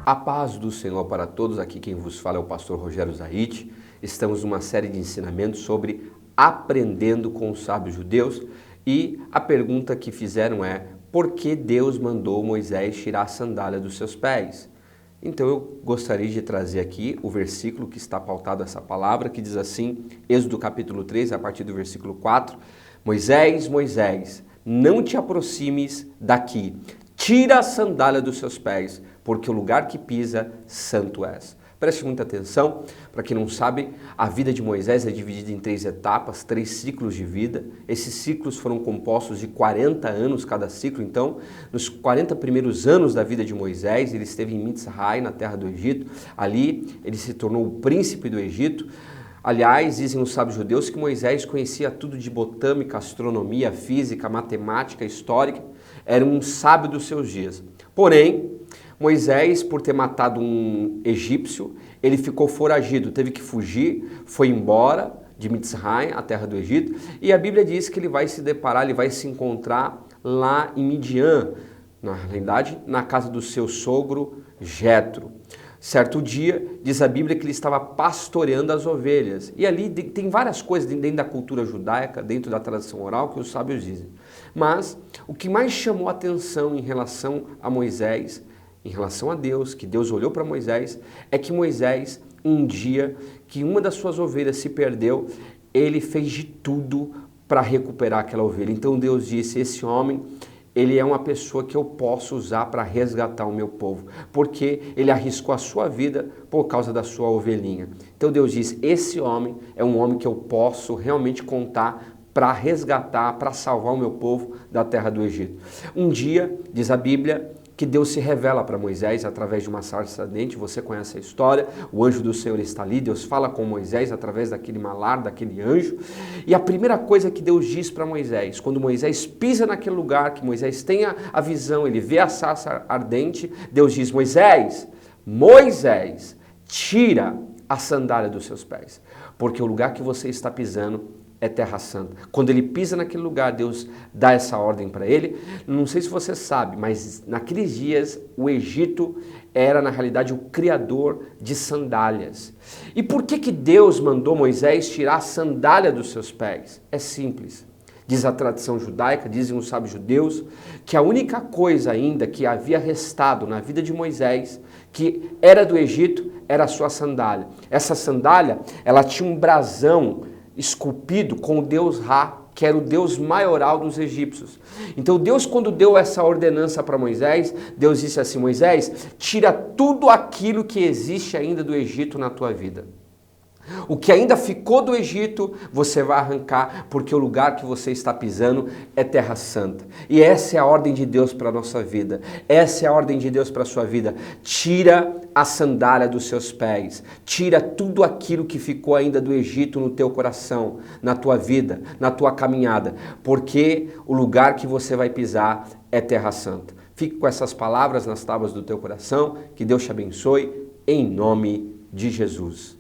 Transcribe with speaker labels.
Speaker 1: A paz do Senhor para todos, aqui quem vos fala é o pastor Rogério Zaite. Estamos numa série de ensinamentos sobre aprendendo com os sábios judeus e a pergunta que fizeram é: por que Deus mandou Moisés tirar a sandália dos seus pés? Então eu gostaria de trazer aqui o versículo que está pautado essa palavra, que diz assim, Êxodo capítulo 3, a partir do versículo 4, Moisés, Moisés, não te aproximes daqui, tira a sandália dos seus pés, porque o lugar que pisa, santo és. Preste muita atenção, para quem não sabe, a vida de Moisés é dividida em 3 etapas, 3 ciclos de vida. Esses ciclos foram compostos de 40 anos cada ciclo, então, nos 40 primeiros anos da vida de Moisés, ele esteve em Mitzrai, na terra do Egito. Ali, ele se tornou o príncipe do Egito. Aliás, dizem os sábios judeus que Moisés conhecia tudo de botânica, astronomia, física, matemática, histórica. Era um sábio dos seus dias. Porém, Moisés, por ter matado um egípcio, ele ficou foragido, teve que fugir, foi embora de Mitzrayim, a terra do Egito, e a Bíblia diz que ele vai se deparar, ele vai se encontrar lá em Midian, na realidade, na casa do seu sogro Jetro. Certo dia, diz a Bíblia que ele estava pastoreando as ovelhas. E ali tem várias coisas dentro da cultura judaica, dentro da tradição oral, que os sábios dizem. Mas o que mais chamou a atenção em relação a Moisés, em relação a Deus, que Deus olhou para Moisés, é que Moisés, um dia que uma das suas ovelhas se perdeu, ele fez de tudo para recuperar aquela ovelha. Então Deus disse, esse homem, ele é uma pessoa que eu posso usar para resgatar o meu povo, porque ele arriscou a sua vida por causa da sua ovelhinha. Então Deus disse, esse homem é um homem que eu posso realmente contar para resgatar, para salvar o meu povo da terra do Egito. Um dia, diz a Bíblia, que Deus se revela para Moisés através de uma sarça ardente, você conhece a história, o anjo do Senhor está ali, Deus fala com Moisés através daquele malar, daquele anjo, e a primeira coisa que Deus diz para Moisés, quando Moisés pisa naquele lugar, que Moisés tem a visão, ele vê a sarça ardente, Deus diz, Moisés, Moisés, tira a sandália dos seus pés, porque o lugar que você está pisando é terra santa. Quando ele pisa naquele lugar, Deus dá essa ordem para ele. Não sei se você sabe, mas naqueles dias o Egito era na realidade o criador de sandálias. E por que Deus mandou Moisés tirar a sandália dos seus pés? É simples. Diz a tradição judaica, dizem os sábios judeus, que a única coisa ainda que havia restado na vida de Moisés, que era do Egito, era a sua sandália. Essa sandália, ela tinha um brasão esculpido com o deus Ra, que era o deus maioral dos egípcios. Então Deus, quando deu essa ordenança para Moisés, Deus disse assim, Moisés, tira tudo aquilo que existe ainda do Egito na tua vida. O que ainda ficou do Egito, você vai arrancar, porque o lugar que você está pisando é terra santa. E essa é a ordem de Deus para a nossa vida. Essa é a ordem de Deus para a sua vida. Tira a sandália dos seus pés. Tira tudo aquilo que ficou ainda do Egito no teu coração, na tua vida, na tua caminhada. Porque o lugar que você vai pisar é terra santa. Fique com essas palavras nas tábuas do teu coração. Que Deus te abençoe, em nome de Jesus.